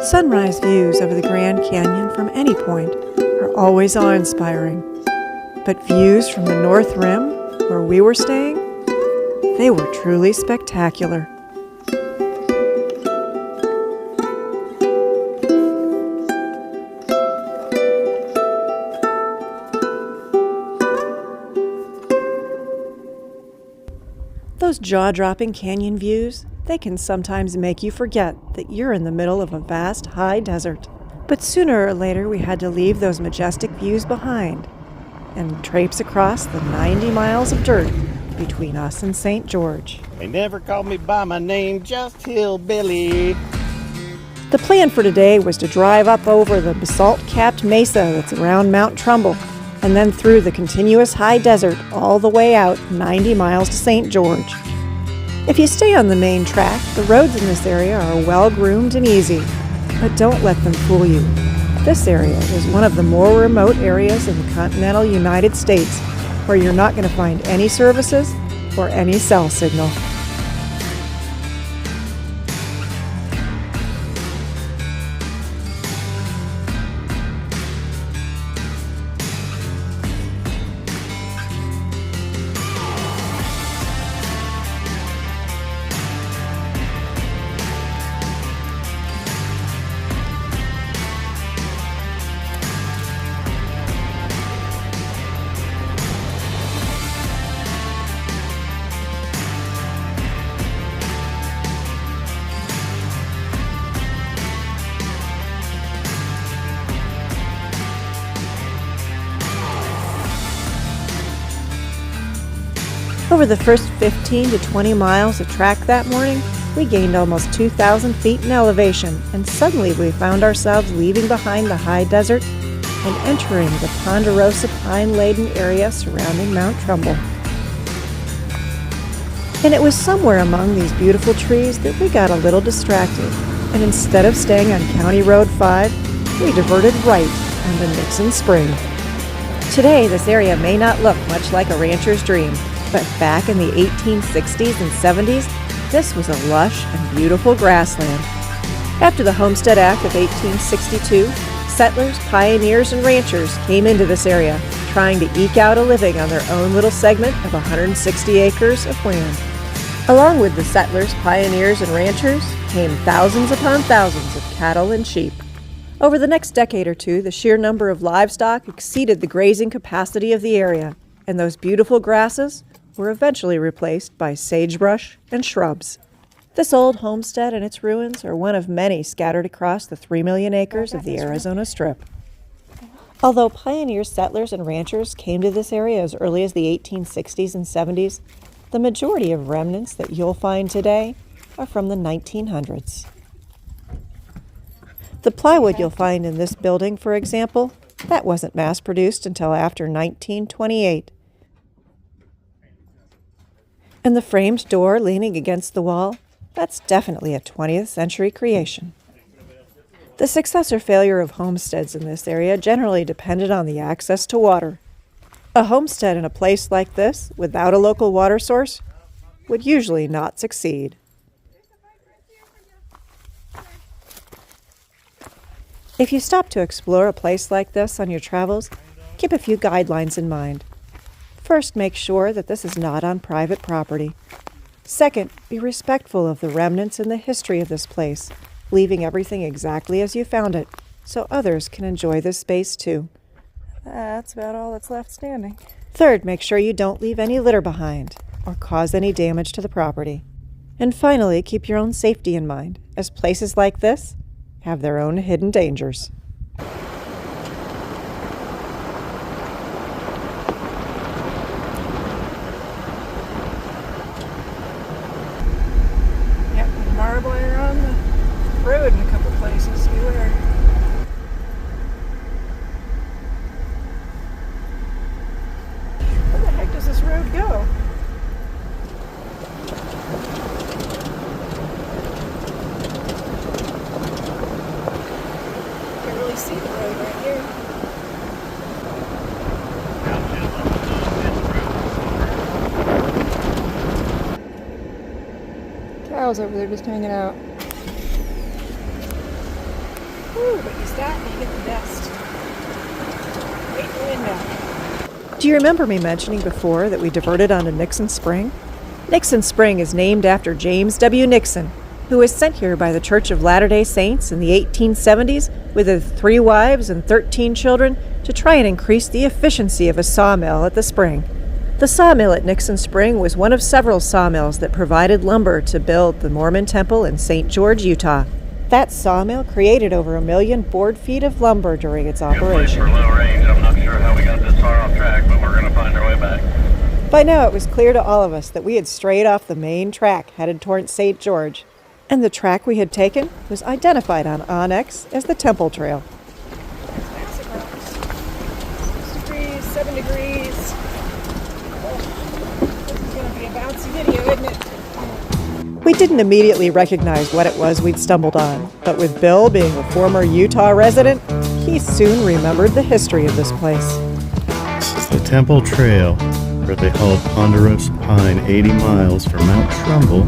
Sunrise views over the Grand Canyon from any point are always awe-inspiring, but views from the North Rim, where we were staying, they were truly spectacular. Those jaw-dropping canyon views, they can sometimes make you forget that you're in the middle of a vast high desert. But sooner or later we had to leave those majestic views behind and traipse across the 90 miles of dirt between us and St. George. They never called me by my name, just Hillbilly. The plan for today was to drive up over the basalt-capped mesa that's around Mount Trumbull, and then through the continuous high desert all the way out 90 miles to St. George. If you stay on the main track, the roads in this area are well-groomed and easy, but don't let them fool you. This area is one of the more remote areas in the continental United States where you're not going to find any services or any cell signal. Over the first 15 to 20 miles of track that morning, we gained almost 2,000 feet in elevation, and suddenly we found ourselves leaving behind the high desert and entering the ponderosa pine-laden area surrounding Mount Trumbull. And it was somewhere among these beautiful trees that we got a little distracted, and instead of staying on County Road 5, we diverted right onto Nixon Spring. Today, this area may not look much like a rancher's dream, but back in the 1860s and 70s, this was a lush and beautiful grassland. After the Homestead Act of 1862, settlers, pioneers, and ranchers came into this area, trying to eke out a living on their own little segment of 160 acres of land. Along with the settlers, pioneers, and ranchers came thousands upon thousands of cattle and sheep. Over the next decade or two, the sheer number of livestock exceeded the grazing capacity of the area, and those beautiful grasses were eventually replaced by sagebrush and shrubs. This old homestead and its ruins are one of many scattered across the 3 million acres of the Arizona Strip. Although pioneer settlers and ranchers came to this area as early as the 1860s and 70s, the majority of remnants that you'll find today are from the 1900s. The plywood you'll find in this building, for example, that wasn't mass-produced until after 1928. And the framed door leaning against the wall, that's definitely a 20th century creation. The success or failure of homesteads in this area generally depended on the access to water. A homestead in a place like this, without a local water source, would usually not succeed. If you stop to explore a place like this on your travels, keep a few guidelines in mind. First, make sure that this is not on private property. Second, be respectful of the remnants and the history of this place, leaving everything exactly as you found it, so others can enjoy this space too. That's about all that's left standing. Third, make sure you don't leave any litter behind or cause any damage to the property. And finally, keep your own safety in mind, as places like this have their own hidden dangers. Marble on the road in a couple places. Beware. Where the heck does this road go? Can't really see the road right here. Cows over there just hanging out. Ooh, but you stop and you get the dust. Wait for window. Do you remember me mentioning before that we diverted onto Nixon Spring? Nixon Spring is named after James W. Nixon, who was sent here by the Church of Latter-day Saints in the 1870s with his 3 wives and 13 children to try and increase the efficiency of a sawmill at the spring. The sawmill at Nixon Spring was one of several sawmills that provided lumber to build the Mormon Temple in St. George, Utah. That sawmill created over 1 million board feet of lumber during its operation. For low range. I'm not sure how we got this far off track, but we're going to find our way back. By now it was clear to all of us that we had strayed off the main track headed toward St. George, and the track we had taken was identified on Onyx as the Temple Trail. 6 degrees, 7 degrees. This is going to be a bouncy video, isn't it? We didn't immediately recognize what it was we'd stumbled on, but with Bill being a former Utah resident, he soon remembered the history of this place. This is the Temple Trail, where they hauled ponderosa pine 80 miles from Mount Trumbull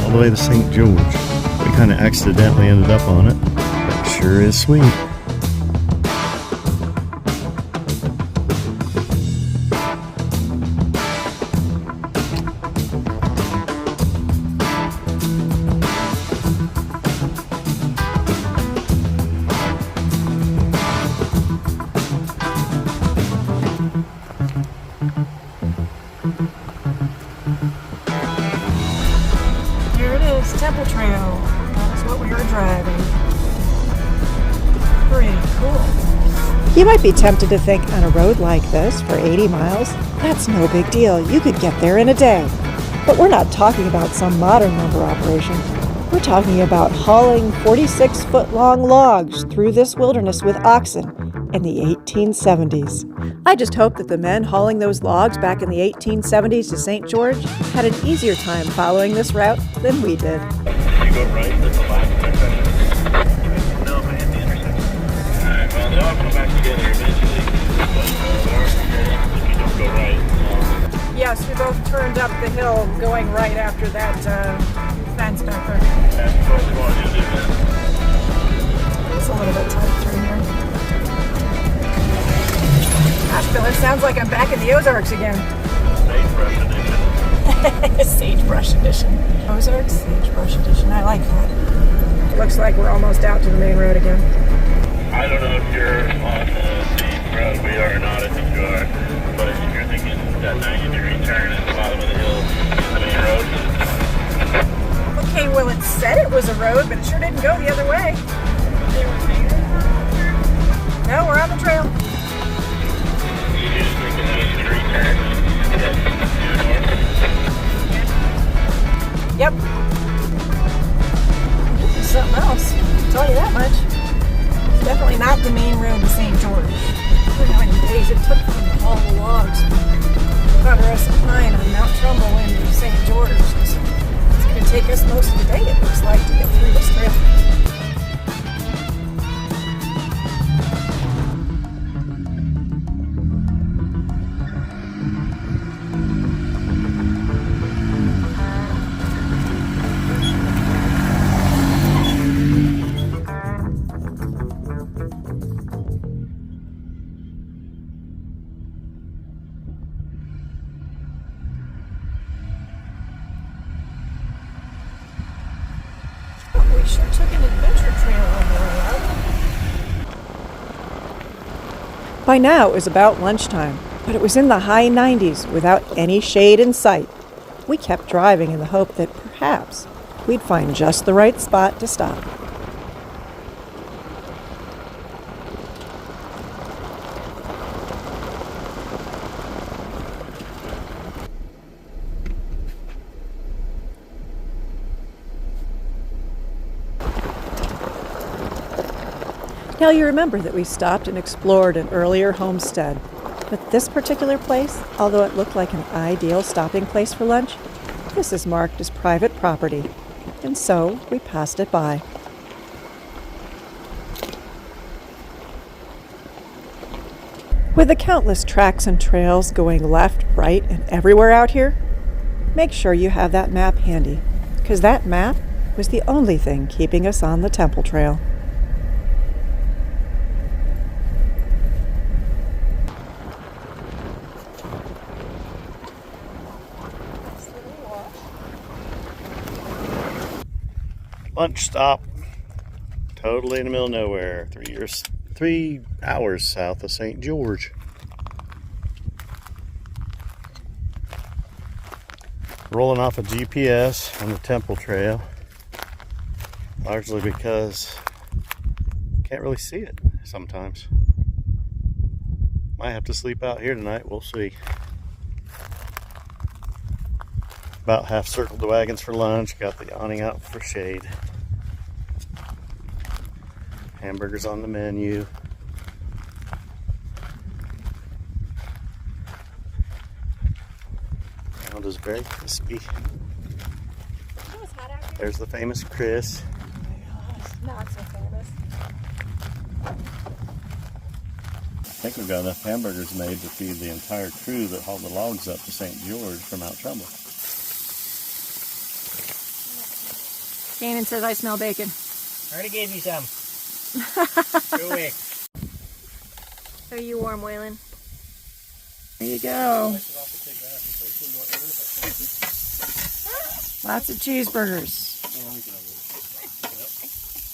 all the way to St. George. We kind of accidentally ended up on it, but it sure is sweet. Here it is, Temple Trail. That's what we were driving. Pretty cool. You might be tempted to think on a road like this for 80 miles, that's no big deal. You could get there in a day. But we're not talking about some modern lumber operation. We're talking about hauling 46-foot-long logs through this wilderness with oxen in the 1870s. I just hope that the men hauling those logs back in the 1870s to St. George had an easier time following this route than we did. You go right, there's a last intersection. No, man, the intersection. Alright, well, they all come back together eventually. But if you don't go right. Yes, we both turned up the hill going right after that fence back there. That's what we want you to do then. It's a little bit tight through here. Gosh, Bill, it sounds like I'm back in the Ozarks again. Sagebrush edition. Sagebrush edition. Ozarks Sagebrush edition. I like that. Looks like we're almost out to the main road again. I don't know if you're on the road we are or not. I think you are. But if you're thinking that 90-degree turn at the bottom of the hill is the main road. Okay, well, it said it was a road, but it sure didn't go the other way. No, we're on the trail. You just make a 90-degree turn and head due north. Yep. It's something else. I'll tell you that much. It's definitely not the main road to St. George. I don't know how many days it took them to haul the logs from ponderosa pine on Mount Trumbull into St. George. It's going to take us most of the day, it looks like, to get through this trail. We sure took an adventure trail on the way out. By now it was about lunchtime, but it was in the high 90s without any shade in sight. We kept driving in the hope that perhaps we'd find just the right spot to stop. Now you remember that we stopped and explored an earlier homestead, but this particular place, although it looked like an ideal stopping place for lunch, this is marked as private property, and so we passed it by. With the countless tracks and trails going left, right, and everywhere out here, make sure you have that map handy, because that map was the only thing keeping us on the Temple Trail. Lunch stop. Totally in the middle of nowhere. 3 hours south of St. George. Rolling off a GPS on the Temple Trail. Largely because you can't really see it sometimes. Might have to sleep out here tonight. We'll see. About half circled the wagons for lunch. Got the awning out for shade. Hamburgers on the menu. Ground is very crispy. There's the famous Chris. Not so famous. I think we've got enough hamburgers made to feed the entire crew that hauled the logs up to St. George from Mount Trumbull. Kanan says I smell bacon. I already gave you some. Go away. Are you warm, Waylon? There you go. Lots of cheeseburgers.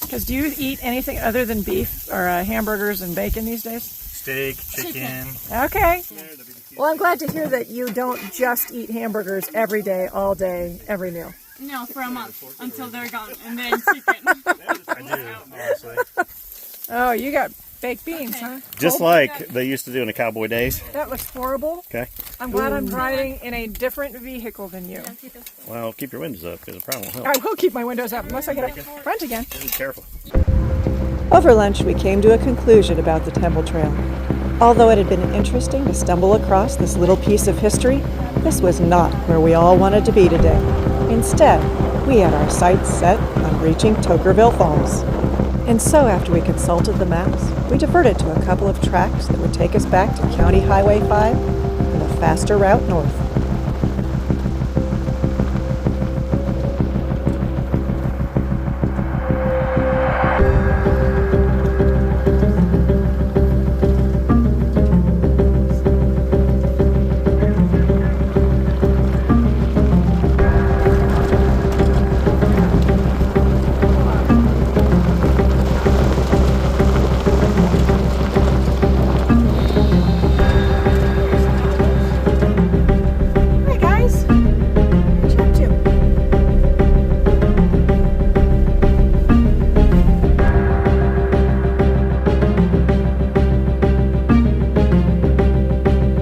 Because do you eat anything other than beef or hamburgers and bacon these days? Steak, chicken. Okay. Well, I'm glad to hear that you don't just eat hamburgers every day, all day, every meal. No, for a month until they're gone, and then chicken. I do, honestly. Oh, you got baked beans, huh? Just like they used to do in the cowboy days. That looks horrible. Okay. I'm glad I'm riding in a different vehicle than you. Well, keep your windows up because it probably won't I help. will keep my windows up unless I get up front again. Be careful. Over lunch, we came to a conclusion about the Temple Trail. Although it had been interesting to stumble across this little piece of history, this was not where we all wanted to be today. Instead, we had our sights set on reaching Toquerville Falls. And so after we consulted the maps, we diverted to a couple of tracks that would take us back to County Highway 5 and a faster route north.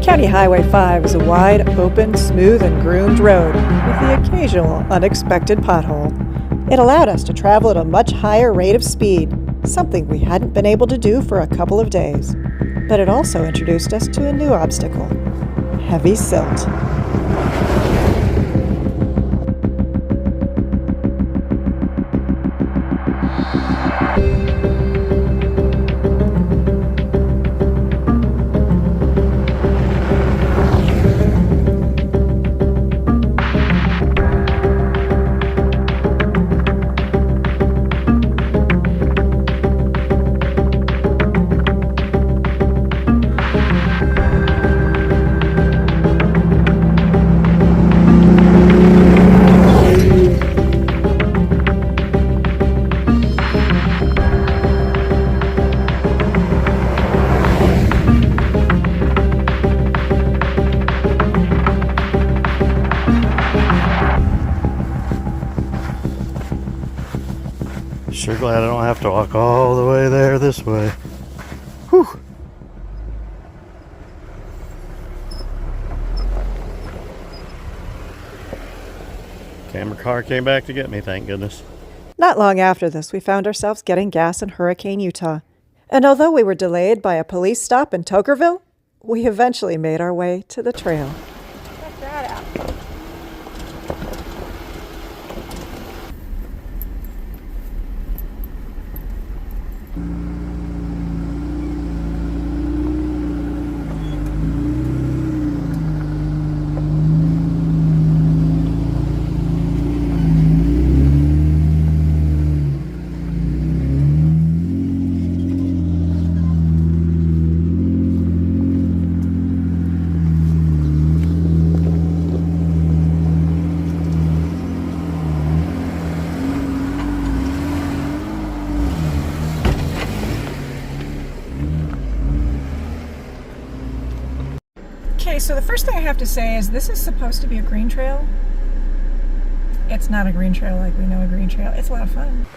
County Highway 5 is a wide, open, smooth, and groomed road with the occasional unexpected pothole. It allowed us to travel at a much higher rate of speed, something we hadn't been able to do for a couple of days. But it also introduced us to a new obstacle: heavy silt. Sure glad I don't have to walk all the way there this way. Whew. Camera car came back to get me, thank goodness. Not long after this, we found ourselves getting gas in Hurricane, Utah. And although we were delayed by a police stop in Toquerville, we eventually made our way to the trail. Check that out. Okay, so the first thing I have to say is this is supposed to be a green trail. It's not a green trail like we know a green trail. It's a lot of fun.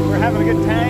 We're having a good time.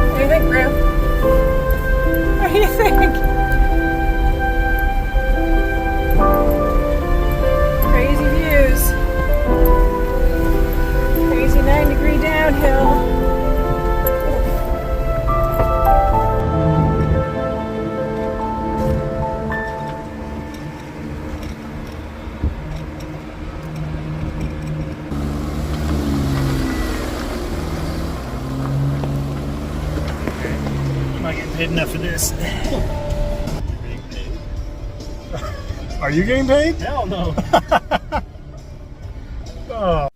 What do you think, Griff? What do you think? Crazy views. Crazy 9-degree downhill. I'm not getting paid enough for this. Are you getting paid? Hell no. Oh.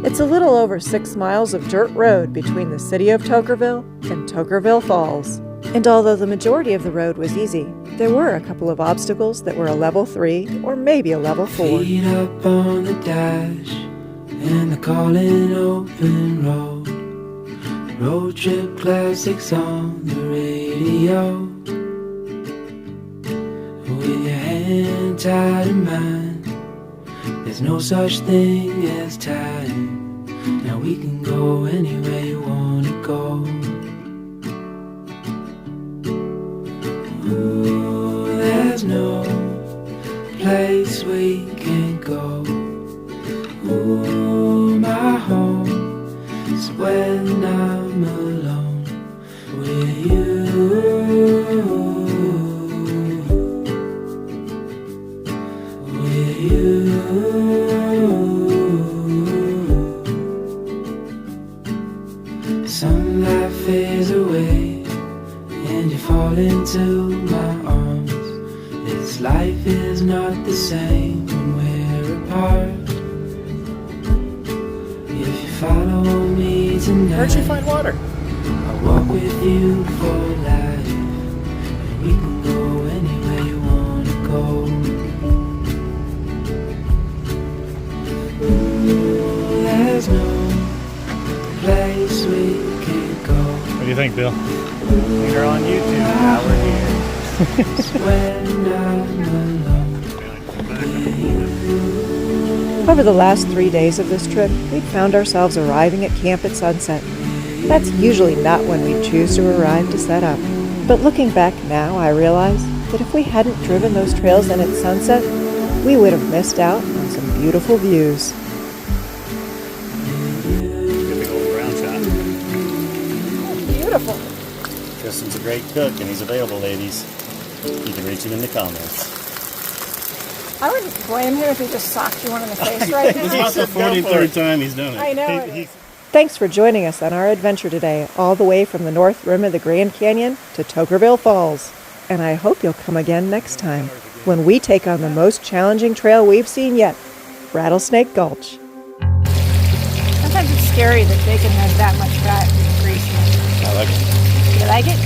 It's a little over 6 miles of dirt road between the city of Toquerville and Toquerville Falls. And although the majority of the road was easy, there were a couple of obstacles that were a level 3 or maybe a level 4. Feet up on the dash and the calling open road. Road trip classics on the radio. With your hand tied in mine, there's no such thing as time. Now we can go anywhere you wanna go. Ooh, there's no place we can't go. Ooh, my home is when I'm alone with you. With you. Sunlight fades away and you fall into my arms. This life is not the same when we're apart. If you follow me tonight, Where'd you find water? I'll walk with you for life. And we can go anywhere you wanna go. Ooh, there's no place we can't go. What do you think, Bill? You're on YouTube now. We're here. When I'm alone. Over the last 3 days of this trip, we'd found ourselves arriving at camp at sunset. That's usually not when we choose to arrive to set up. But looking back now, I realize that if we hadn't driven those trails in at sunset, we would have missed out on some beautiful views. Get the old brown shot. Beautiful. Justin's a great cook and he's available, ladies. You can reach him in the comments. I wouldn't blame him if he just socked you one in the face right This now. is the 43rd time he's done it. I know. Thanks for joining us on our adventure today, all the way from the north rim of the Grand Canyon to Toquerville Falls. And I hope you'll come again next time when we take on the most challenging trail we've seen yet, Rattlesnake Gulch. Sometimes it's scary that bacon has that much fat and grease in it. I like it. You like it?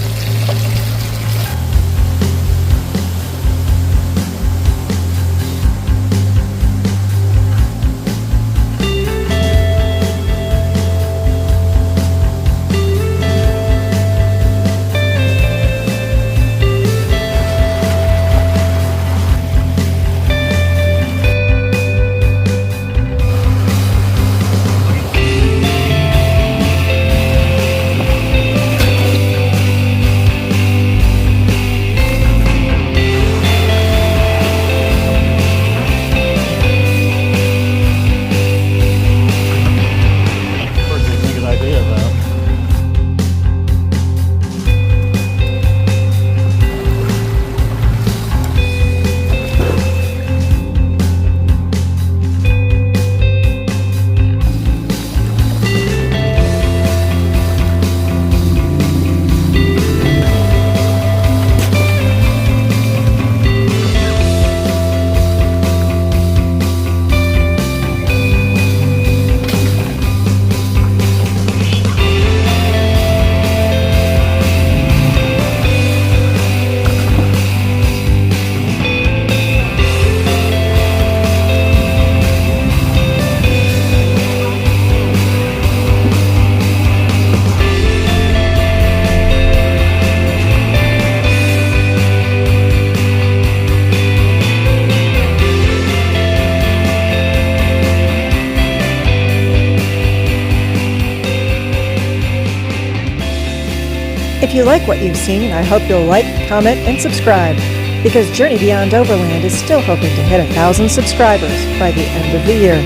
you like what you've seen, I hope you'll like, comment, and subscribe, because Journey Beyond Overland is still hoping to hit 1,000 subscribers by the end of the year.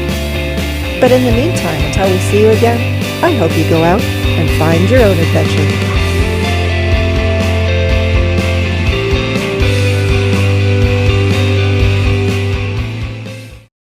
But in the meantime, until we see you again, I hope you go out and find your own adventure.